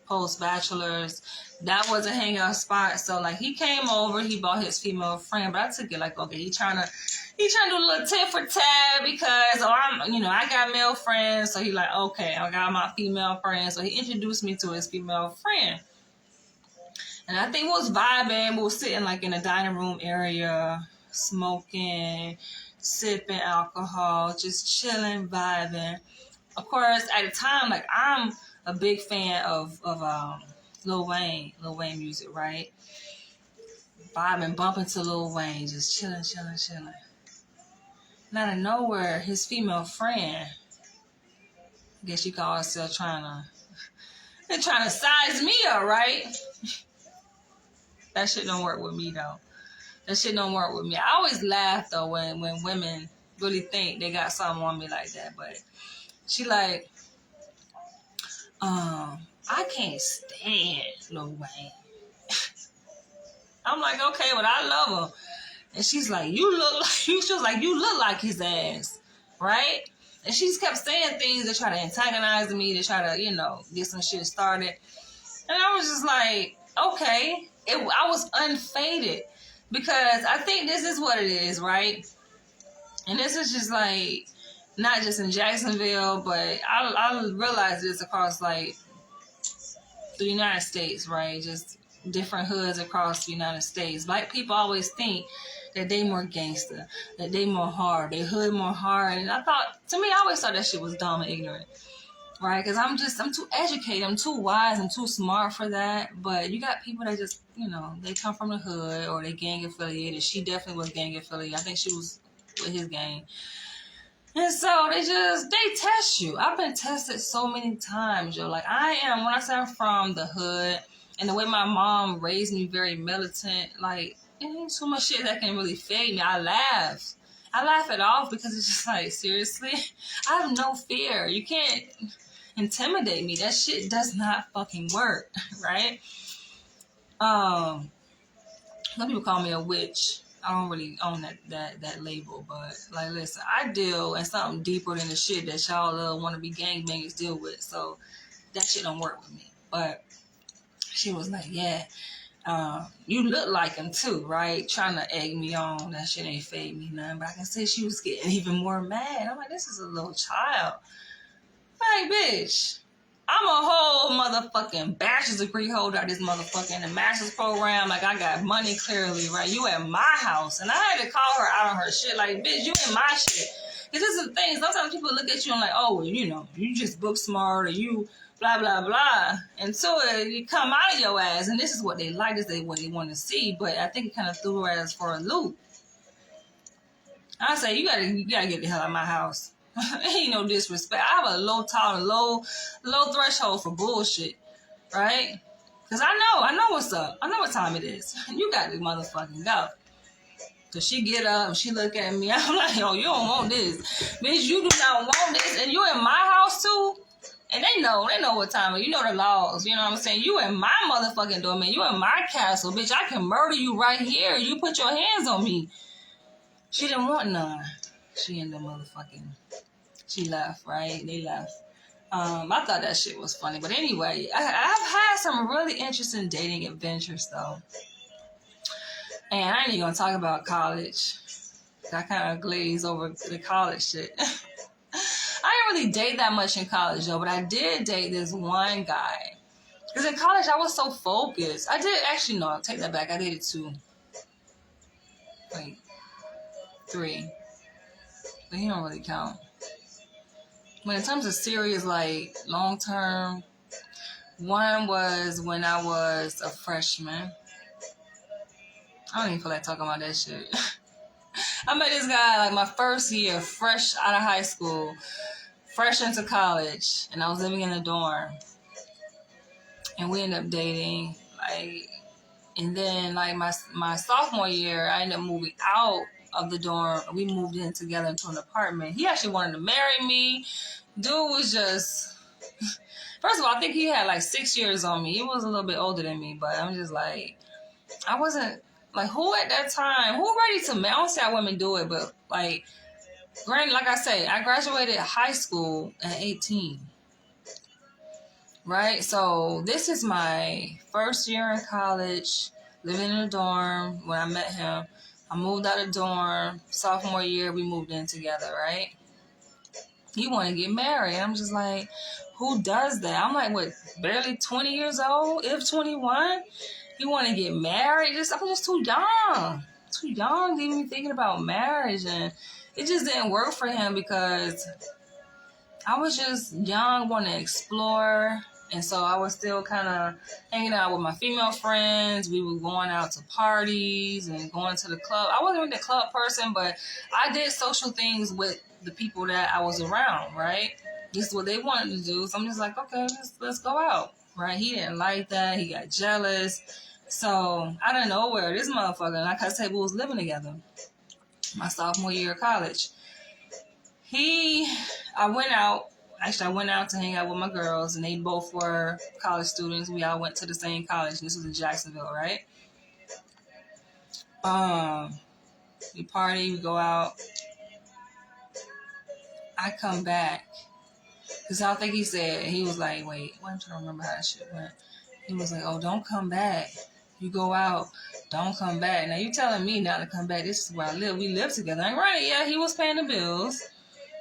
Speaker 1: post-bachelor's, that was a hangout spot. So, like, he came over, he brought his female friend, but I took it like, okay, he trying to do a little tit for tat because, I got male friends. So he like, okay, I got my female friend. So he introduced me to his female friend. And I think we was vibing. We was sitting like in the dining room area, smoking, sipping alcohol, just chilling, vibing. Of course, at the time, like, I'm a big fan of Lil Wayne music, right? Vibing, bumping to Lil Wayne, just chilling. And out of nowhere, his female friend, I guess you call herself trying to size me up, right? That shit don't work with me, though. I always laugh, though, when women really think they got something on me like that. But she like, I can't stand Lil Wayne. I'm like, okay, but I love him. And she's like, you look like you. She was like, you look like his ass, right? And she just kept saying things to try to antagonize me, to try to, get some shit started. And I was just like, okay. I was unfaded because I think this is what it is, right? And this is just like, not just in Jacksonville, but I realize this across like the United States, right? Just different hoods across the United States. Black people always think that they more gangster, that they more hard, they hood more hard. And I always thought that shit was dumb and ignorant, right? Because I'm too educated, I'm too wise, I'm too smart for that. But you got people that just, they come from the hood or they gang affiliated. She definitely was gang affiliated. I think she was with his gang. And so they test you. I've been tested so many times, yo. Like when I say I'm from the hood and the way my mom raised me very militant, like, it ain't too much shit that can really fade me. I laugh it off because it's just like, seriously, I have no fear. You can't intimidate me. That shit does not fucking work, right? Some people call me a witch. I don't really own that label, but like, listen, I deal in something deeper than the shit that y'all want to be gangbangers deal with. So that shit don't work with me. But she was like, yeah, you look like him too, right? Trying to egg me on. That shit ain't fade me nothing. But I can see she was getting even more mad. I'm like, this is a little child. Like, bitch, I'm a whole motherfucking bachelor's degree holder at this motherfucking the master's program. Like, I got money clearly, right? You at my house. And I had to call her out on her shit. Like, bitch, you in my shit. Because this is the thing. Sometimes people look at you and like, oh, well, you just book smart or you blah, blah, blah. Until it come out of your ass. And this is what they like. This is what they want to see. But I think it kind of threw her ass for a loop. I say, you gotta get the hell out of my house. Ain't no disrespect. I have a low threshold for bullshit, right? Because I know what's up. I know what time it is. You got to motherfucking go. So she get up and she look at me. I'm like, yo, you don't want this. Bitch, you do not want this. And you in my house too? And they know what time it is. You know the laws. You know what I'm saying? You in my motherfucking domain. You in my castle. Bitch, I can murder you right here. You put your hands on me. She didn't want none. She in the motherfucking... She left, right? They left. I thought that shit was funny. But anyway, I've had some really interesting dating adventures, though. And I ain't even going to talk about college. I kind of glaze over the college shit. I didn't really date that much in college, though. But I did date this one guy. Because in college, I was so focused. I did actually, no, I'll take that back. I dated 2. Wait. 3. But he don't really count. But in terms of serious, like, long-term, one was when I was a freshman. I don't even feel like talking about that shit. I met this guy, like, my first year, fresh out of high school, fresh into college, and I was living in a dorm. And we ended up dating, like, and then, like, my sophomore year, I ended up moving out of the dorm. We moved in together into an apartment. He actually wanted to marry me. Dude was just, first of all, I think he had like 6 years on me. He was a little bit older than me, but I'm just like, I wasn't, like, who at that time, who ready to marry? I don't say how women do it, but like, granted, like I say, I graduated high school at 18. Right? So this is my first year in college, living in a dorm when I met him. I moved out of dorm. Sophomore year, we moved in together, right? He wanted to get married. I'm just like, who does that? I'm like, what, barely 20 years old, if 21? He want to get married? I'm just too young. Too young to even be thinking about marriage. And it just didn't work for him because I was just young, wanting to explore. And so I was still kind of hanging out with my female friends. We were going out to parties and going to the club. I wasn't really the club person, but I did social things with the people that I was around, right? This is what they wanted to do. So I'm just like, okay, let's go out, right? He didn't like that. He got jealous. So out of nowhere, this motherfucker, like I said, we was living together my sophomore year of college. I went out. Actually, I went out to hang out with my girls, and they both were college students. We all went to the same college, and this was in Jacksonville, right? We party, we go out. I come back. Because I think he said, he was like, wait, I'm trying to remember how that shit went. He was like, oh, don't come back. You go out, don't come back. Now you telling me not to come back. This is where I live. We live together. Ain't right? Yeah, he was paying the bills.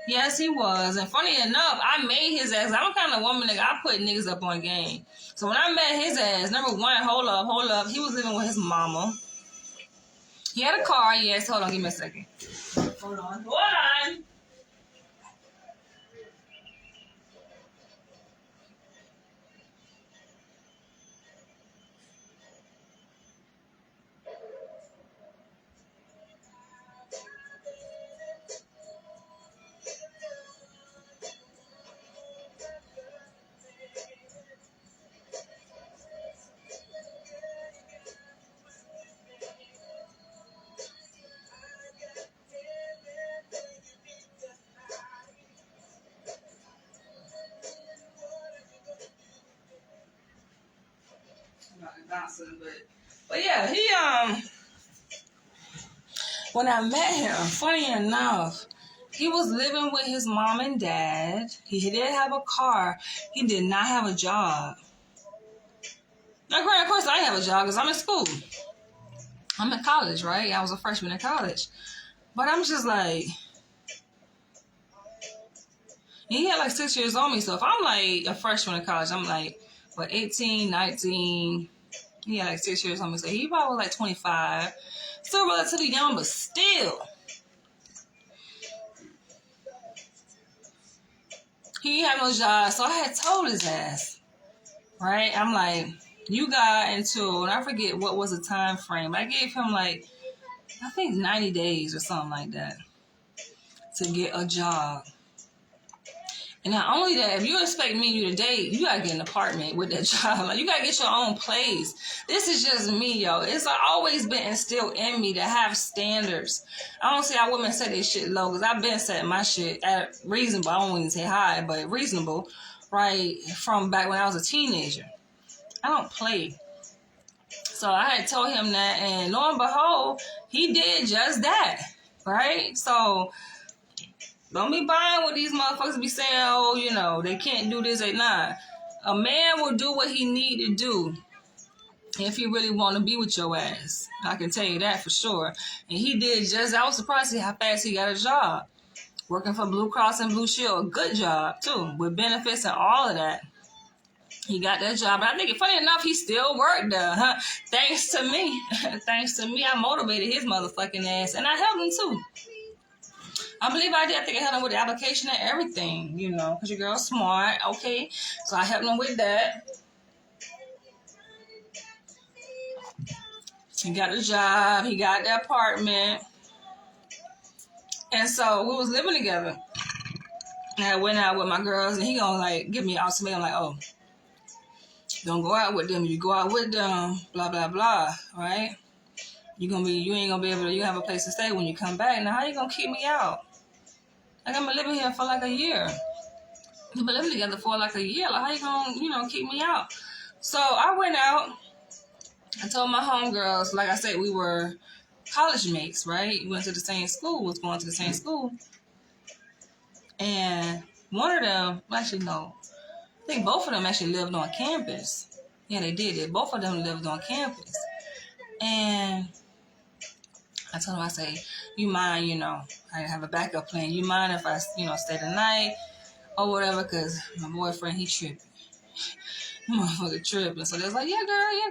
Speaker 1: Yes, he was. And funny enough, I made his ass. I'm the kind of woman that I put niggas up on game. So when I met his ass, number one, hold up. He was living with his mama. He had a car. Yes, hold on. Give me a second. Hold on. But yeah, when I met him, funny enough, he was living with his mom and dad. He did have a car. He did not have a job. Now, granted, of course, I didn't have a job because I'm in school. I'm in college, right? I was a freshman in college. But I'm just like, he had like 6 years on me. So if I'm like a freshman in college, I'm like, 18, 19. He had like 6 years on me. So he probably was like 25. Still relatively young, but still. He had no job. So I had told his ass, right? I'm like, you got into, and I forget what was the time frame. I gave him like, I think 90 days or something like that to get a job. And not only that, if you expect me and you to date, you gotta get an apartment with that job. Like, you gotta get your own place. This is just me, yo. It's always been instilled in me to have standards. I don't see how women set their shit low, because I've been setting my shit at reasonable. I don't even say high, but reasonable, right? From back when I was a teenager. I don't play. So I had told him that, and lo and behold, he did just that, right? So don't be buying what these motherfuckers be saying, oh, you know, they can't do this at 9. A man will do what he need to do if he really want to be with your ass. I can tell you that for sure. And he did just, I was surprised to see how fast he got a job. Working for Blue Cross and Blue Shield, a good job too, with benefits and all of that. He got that job. But I think, funny enough, he still worked there, huh? Thanks to me. Thanks to me, I motivated his motherfucking ass. And I helped him too. I believe I did. I think I helped him with the application and everything, you know, because your girl's smart. Okay. So I helped him with that. He got the job. He got the apartment. And so we was living together. And I went out with my girls, and he gonna like give me an ultimatum like, oh, don't go out with them. You go out with them, blah, blah, blah, right? You ain't gonna be able to, you have a place to stay when you come back. Now, how you gonna keep me out? Like, I'm living here for like a year. We've been living together for like a year. Like, how you gonna, keep me out? So I went out. I told my homegirls, like I said, we were college mates, right? We went to the same school, was going to the same school. And one of them, actually, no. I think both of them actually lived on campus. Yeah, they did. Both of them lived on campus. And I told him, I say, you mind, you know, I have a backup plan. You mind if I, you know, stay the night or whatever? Because my boyfriend, he tripping. Motherfucker tripping. So they was like, yeah,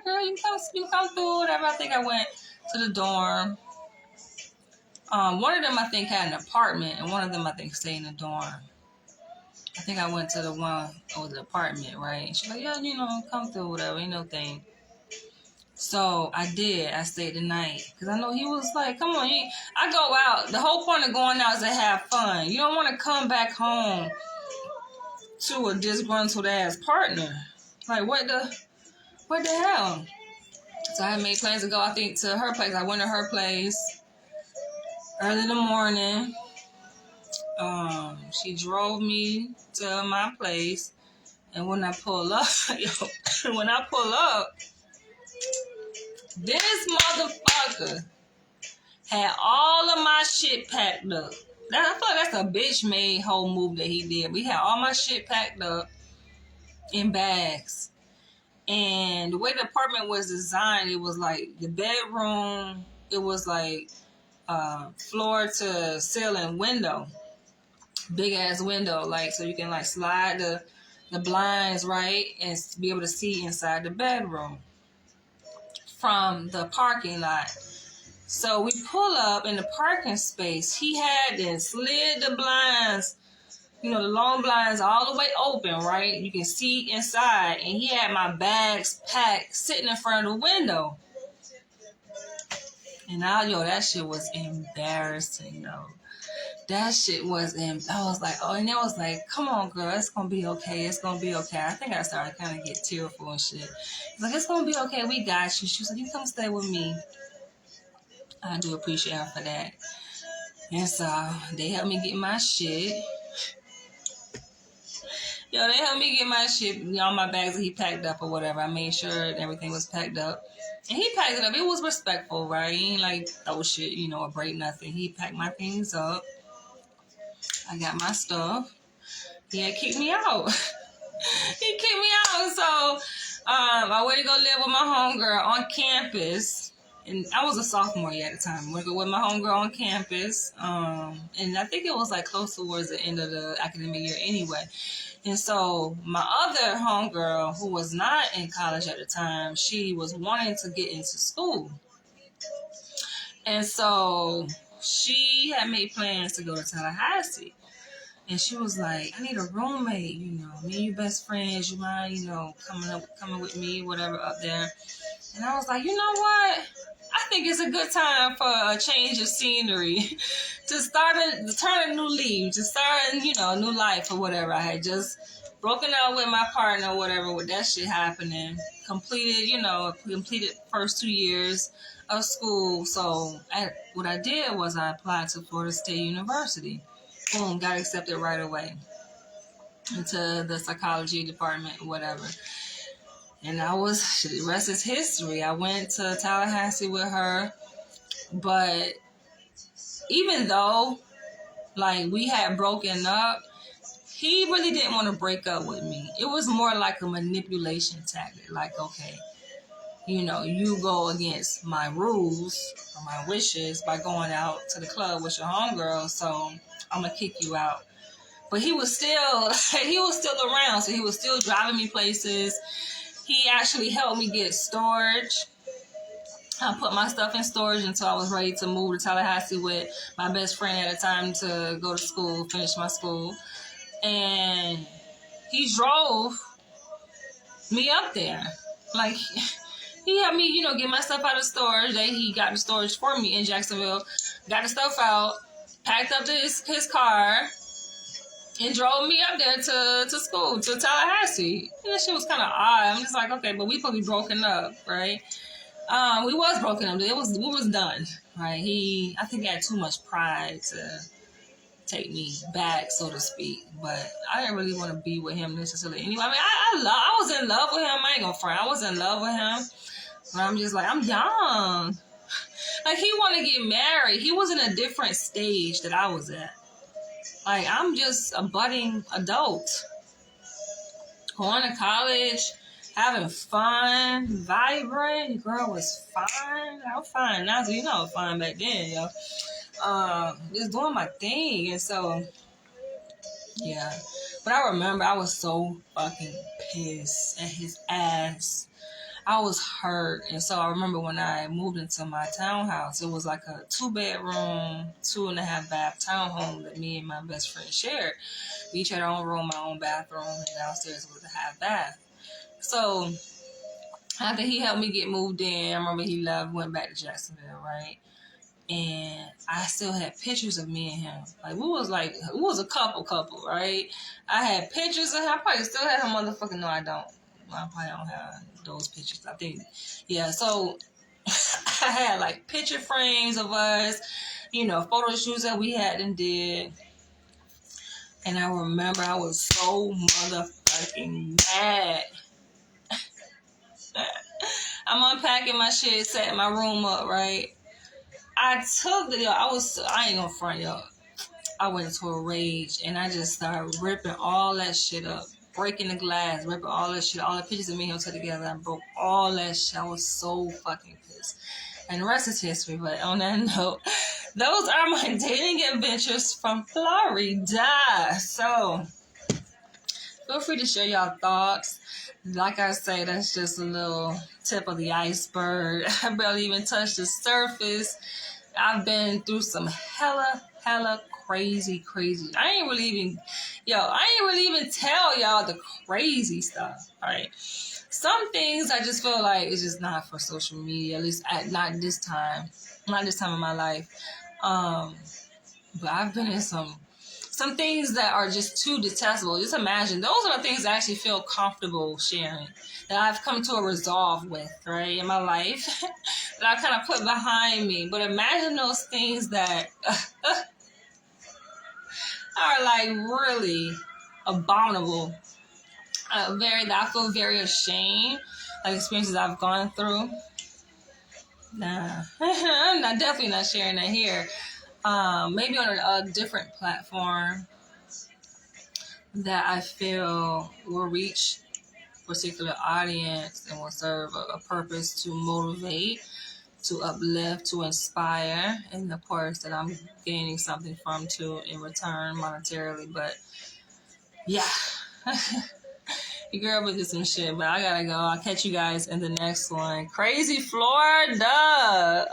Speaker 1: girl, you come through, whatever. I think I went to the dorm. One of them, I think, had an apartment, and one of them, I think, stayed in the dorm. I think I went to the one with the apartment, right? And she's like, yeah, you know, come through, whatever, ain't no thing. So I did. I stayed the night. Because I know he was like, come on, I go out. The whole point of going out is to have fun. You don't want to come back home to a disgruntled ass partner. Like, what the hell? So I had made plans to go, I think, to her place. I went to her place early in the morning. She drove me to my place, and when I pull up, when I pull up, this motherfucker had all of my shit packed up. I feel like that's a bitch made whole move that he did. We had all my shit packed up in bags. And the way the apartment was designed, it was like the bedroom, it was like floor to ceiling window, big ass window, like so you can like slide the blinds right and be able to see inside the bedroom from the parking lot. So we pull up in the parking space. He had then slid the blinds, the long blinds all the way open, right? You can see inside. And he had my bags packed sitting in front of the window. And that shit was embarrassing, though. That shit was I was like, oh, and it was like, come on, girl, it's gonna be okay. It's gonna be okay. I think I started kind of get tearful and shit. He's like, it's gonna be okay. We got you. She was like, you come stay with me. I do appreciate her for that. And so they helped me get my shit. They helped me get my shit, all my bags that he packed up or whatever. I made sure everything was packed up. And he packed it up. It was respectful, right? He ain't like, oh shit, or break nothing. He packed my things up. I got my stuff. He had kicked me out. He kicked me out. So I went to go live with my homegirl on campus. And I was a sophomore at the time. I went to go with my homegirl on campus. And I think it was like close towards the end of the academic year anyway. And so my other homegirl, who was not in college at the time, she was wanting to get into school. And so she had made plans to go to Tallahassee. And she was like, I need a roommate, me and you best friends, you mind, coming with me, whatever, up there. And I was like, you know what? I think it's a good time for a change of scenery to turn a new leaf, to start, a new life or whatever. I had just broken up with my partner or whatever with that shit happening. Completed first 2 years of school. So what I did was I applied to Florida State University. Boom, got accepted right away into the psychology department or whatever. And the rest is history. I went to Tallahassee with her. But even though, we had broken up, he really didn't want to break up with me. It was more like a manipulation tactic. Like, okay, you go against my rules or my wishes by going out to the club with your homegirl, so I'm going to kick you out. But he was still around, so he was still driving me places. He actually helped me get storage. I put my stuff in storage until I was ready to move to Tallahassee with my best friend at the time to go to school, finish my school. And he drove me up there. He helped me, get my stuff out of storage. He got the storage for me in Jacksonville. Got the stuff out, packed up his car, and drove me up there to school, to Tallahassee. And that shit was kind of odd. I'm just like, okay, but we supposed to be broken up, right? We was broken up. We was done, right? I think he had too much pride to take me back, so to speak. But I didn't really want to be with him necessarily anyway. I mean, I was in love with him. I ain't gonna front. I was in love with him. But I'm just like, I'm young. He wanted to get married. He was in a different stage that I was at. I'm just a budding adult. Going to college, having fun, vibrant. Girl was fine. I'm fine now, so I was fine back then, yo. Just doing my thing. And so, yeah. But I remember I was so fucking pissed at his ass. I was hurt. And so I remember when I moved into my townhouse, it was like a 2-bedroom, 2.5 bath townhome that me and my best friend shared. We each had our own room, my own bathroom, and downstairs was a half bath. So after he helped me get moved in, I remember he left, went back to Jacksonville, right? And I still had pictures of me and him. We was a couple, right? I had pictures of him. I probably still have him, motherfucking, no, I don't. I probably don't have those pictures, I think. Yeah, so I had picture frames of us, photo shoots that we had and did, And I remember I was so motherfucking mad. I'm unpacking my shit, setting my room up, right? I ain't gonna front, y'all. I went into a rage and I just started ripping all that shit up. Breaking the glass, ripping all that shit, all the pictures of me and him together. I broke all that shit. I was so fucking pissed. And the rest is history. But on that note, those are my dating adventures from Florida. So feel free to share y'all thoughts. Like I say, that's just a little tip of the iceberg. I barely even touched the surface. I've been through some hella crazy. I ain't really even tell y'all the crazy stuff. All right. Some things I just feel like it's just not for social media, at least not this time in my life. But I've been in some things that are just too detestable. Just imagine, those are the things I actually feel comfortable sharing, that I've come to a resolve with, right, in my life, that I kind of put behind me. But imagine those things that are like really abominable, that I feel very ashamed, like experiences I've gone through. Nah, I'm definitely not sharing that here. Maybe on a different platform that I feel will reach a particular audience and will serve a purpose to motivate, to uplift, to inspire, and of course that I'm gaining something from too in return monetarily. But yeah, your girl would do some shit, but I gotta go. I'll catch you guys in the next one. Crazy Florida.